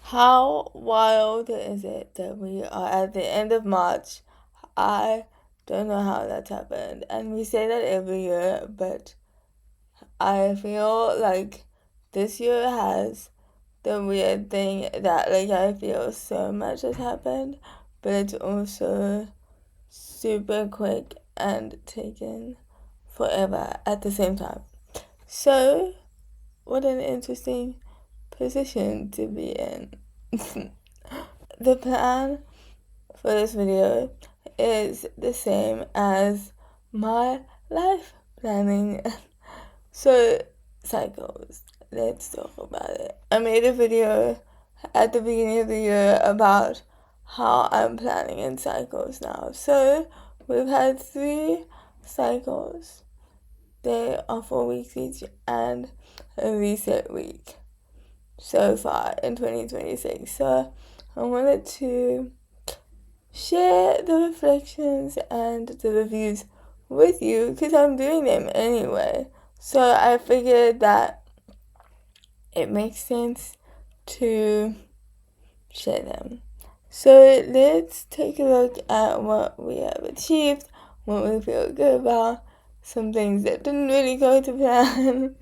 How wild is it that we are at the end of March? I don't know how that's happened. And we say that every year, but I feel like this year has the weird thing that, like, I feel so much has happened, but it's also super quick and taken forever at the same time. So, what an interesting position to be in. The plan for this video is the same as my life planning. So, cycles. Let's talk about it. I made a video at the beginning of the year about how I'm planning in cycles now. So, we've had 3 cycles. They are 4 weeks each and a reset week so far in 2026. So, I wanted to share the reflections and the reviews with you because I'm doing them anyway. So I figured that it makes sense to share them. So let's take a look at what we have achieved, what we feel good about, some things that didn't really go to plan.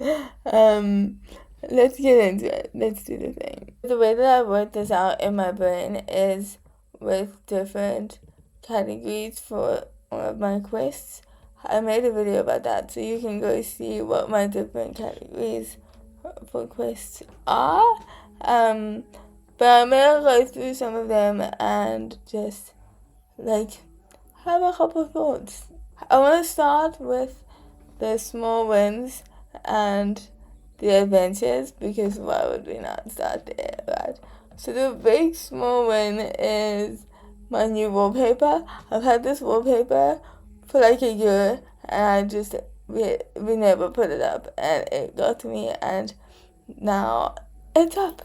Let's get into it. Let's do the thing. The way that I wrote this out in my brain is with different categories for all of my quests. I made a video about that, so you can go see what my different categories for quests are. But I'm gonna go through some of them and just like have a couple of thoughts. I want to start with the small wins and the adventures because why would we not start there, right? So the big small win is my new wallpaper. I've had this wallpaper for like a year and we never put it up and it got to me and now it's up.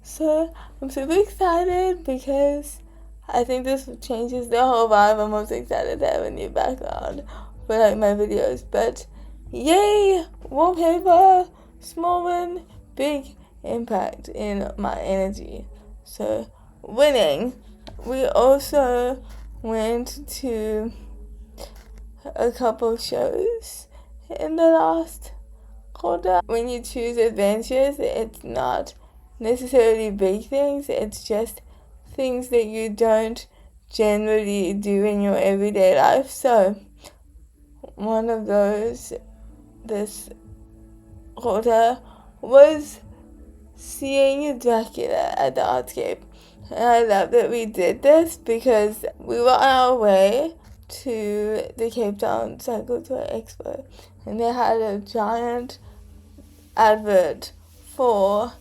So I'm super excited because I think this changes the whole vibe. I'm most excited to have a new background for like my videos. But yay! Wallpaper! Small win, big impact in my energy. So winning. We also went to a couple shows in the last quarter. When you choose adventures, it's not necessarily big things, it's just things that you don't generally do in your everyday life. So one of those this quarter was seeing Dracula at the Artscape. And I love that we did this because we were on our way to the Cape Town Cycle Tour Expo and they had a giant advert for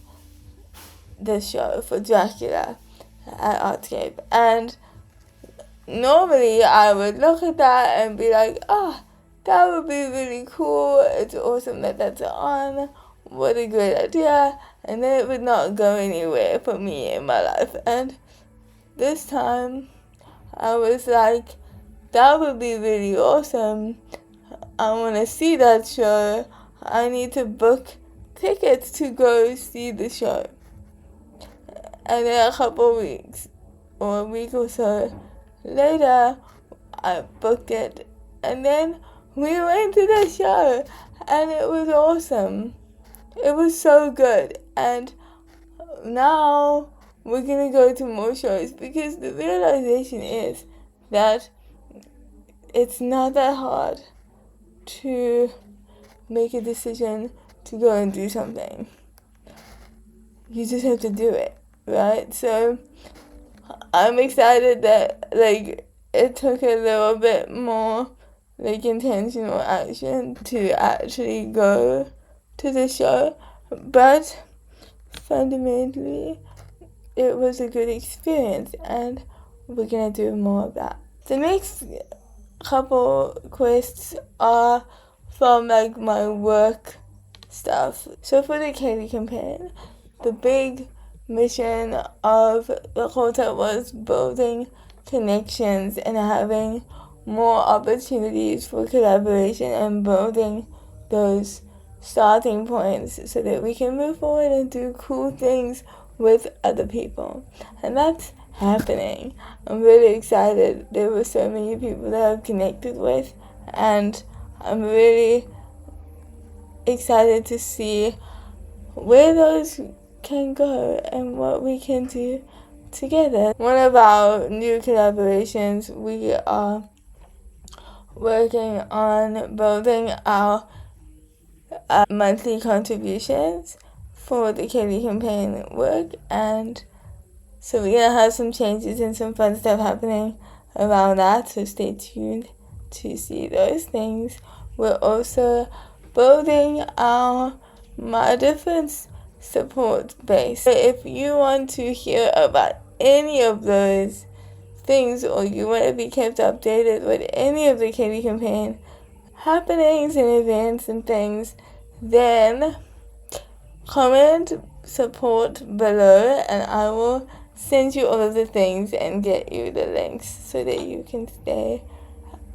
the show for Dracula at Artscape, and normally I would look at that and be like, that would be really cool, it's awesome that that's on, what a great idea, and then it would not go anywhere for me in my life. And this time I was like, that would be really awesome, I want to see that show, I need to book tickets to go see the show. And then a couple weeks or a week or so later, I booked it. And then we went to the show and it was awesome. It was so good. And now we're gonna go to more shows because the realization is that it's not that hard to make a decision to go and do something. You just have to do it, right? So I'm excited that like it took a little bit more like intentional action to actually go to the show, but fundamentally it was a good experience and we're gonna do more of that. The next couple quests are from like my work stuff. So for the Chaeli Campaign, the big mission of the quartet was building connections and having more opportunities for collaboration and building those starting points so that we can move forward and do cool things with other people, and that's happening. I'm really excited. There were so many people that I've connected with, and I'm really excited to see where those can go and what we can do together. One of our new collaborations, we are working on building our monthly contributions for the Chaeli Campaign work, and so we're gonna have some changes and some fun stuff happening around that, so stay tuned to see those things. We're also building our My Difference support base. So if you want to hear about any of those things, or you want to be kept updated with any of the Chaeli Campaign happenings and events and things, then comment support below and I will send you all of the things and get you the links so that you can stay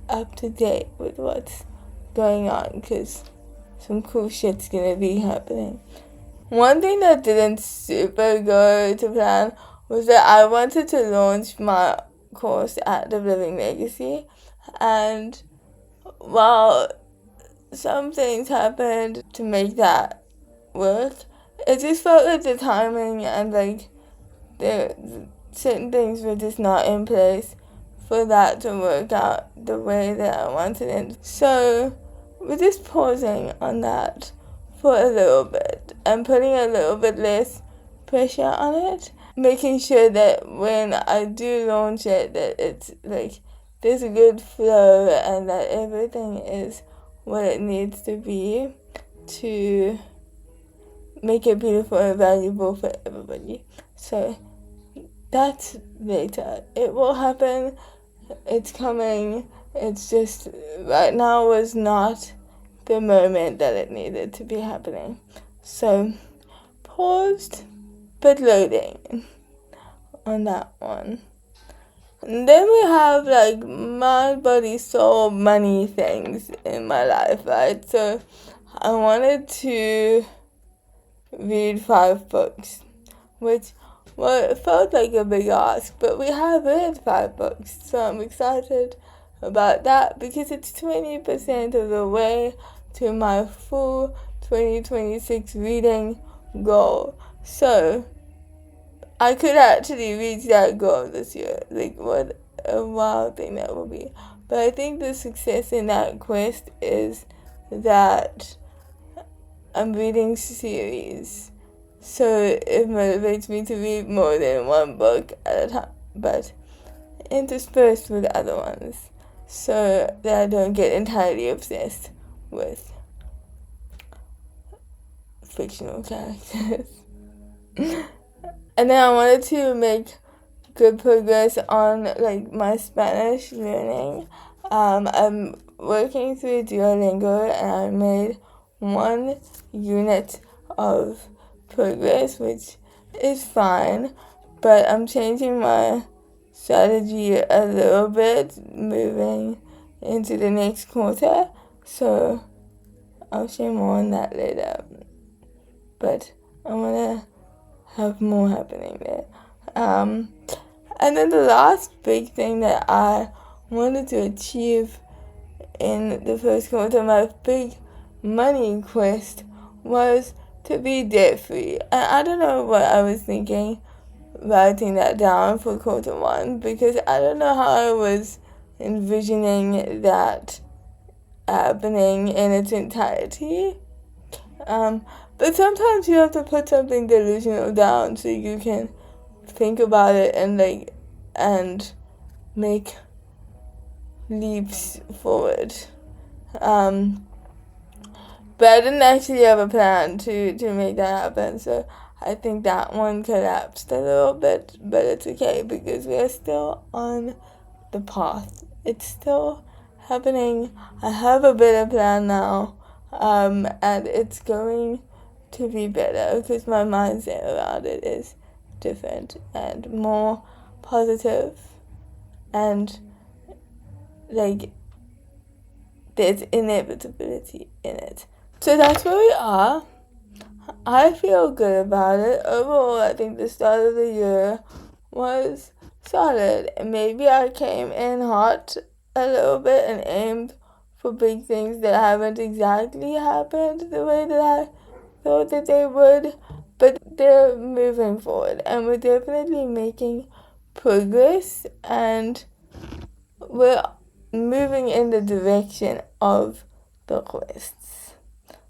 up to date with what's going on, because some cool shit's gonna be happening. One thing that didn't super go to plan was that I wanted to launch my course at the Living Legacy, and while some things happened to make that work, it just felt like the timing and like the certain things were just not in place for that to work out the way that I wanted it. So we're just pausing on that for a little bit and putting a little bit less pressure on it, making sure that when I do launch it, that it's like there's a good flow and that everything is what it needs to be to make it beautiful and valuable for everybody. So that's later. It will happen. It's coming. It's just right now was not the moment that it needed to be happening. So paused but loading on that one. And then we have like my body, soul, money things in my life, right? So I wanted to read 5 books, which, well, it felt like a big ask, but we have read 5 books, so I'm excited about that because it's 20% of the way to my full 2026 reading goal. So I could actually reach that goal this year. Like, what a wild thing that will be. But I think the success in that quest is that I'm reading series, so it motivates me to read more than 1 book at a time, but interspersed with other ones, so that I don't get entirely obsessed with fictional characters. And then I wanted to make good progress on like my Spanish learning. I'm working through Duolingo and I made 1 unit of progress, which is fine, but I'm changing my strategy a little bit moving into the next quarter, so I'll share more on that later, but I want to have more happening there. And then the last big thing that I wanted to achieve in the first quarter, my big money quest, was to be debt free. And I don't know what I was thinking writing that down for quarter 1, because I don't know how I was envisioning that happening in its entirety. But sometimes you have to put something delusional down so you can think about it and make leaps forward. But I didn't actually have a plan to make that happen, so I think that one collapsed a little bit, but it's okay because we are still on the path. It's still happening. I have a better plan now, and it's going to be better because my mindset around it is different and more positive, and like there's inevitability in it. So that's where we are. I feel good about it. Overall, I think the start of the year was solid. Maybe I came in hot a little bit and aimed for big things that haven't exactly happened the way that I thought that they would, but they're moving forward and we're definitely making progress and we're moving in the direction of the quests.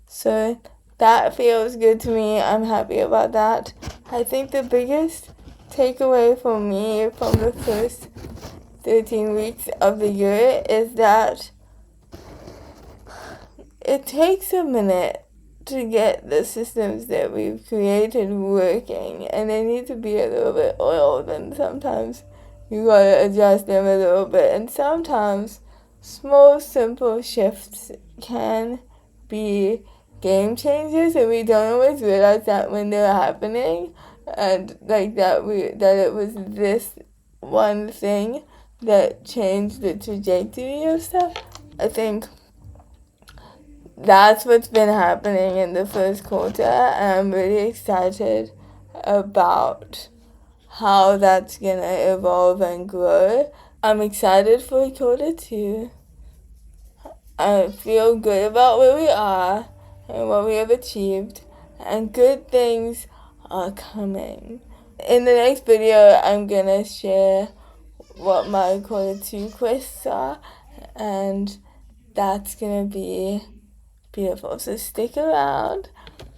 So that feels good to me. I'm happy about that. I think the biggest takeaway for me from the first 13 weeks of the year is that it takes a minute to get the systems that we've created working, and they need to be a little bit oiled, and sometimes you gotta adjust them a little bit, and sometimes small simple shifts can be game changers, and we don't always realize that when they're happening, and like that it was this one thing that changed the trajectory of stuff. I think that's what's been happening in the first quarter, and I'm really excited about how that's gonna evolve and grow. I'm excited for quarter two. I feel good about where we are and what we have achieved, and good things are coming. In the next video, I'm gonna share what my quarter two quests are, and that's gonna be beautiful. So stick around.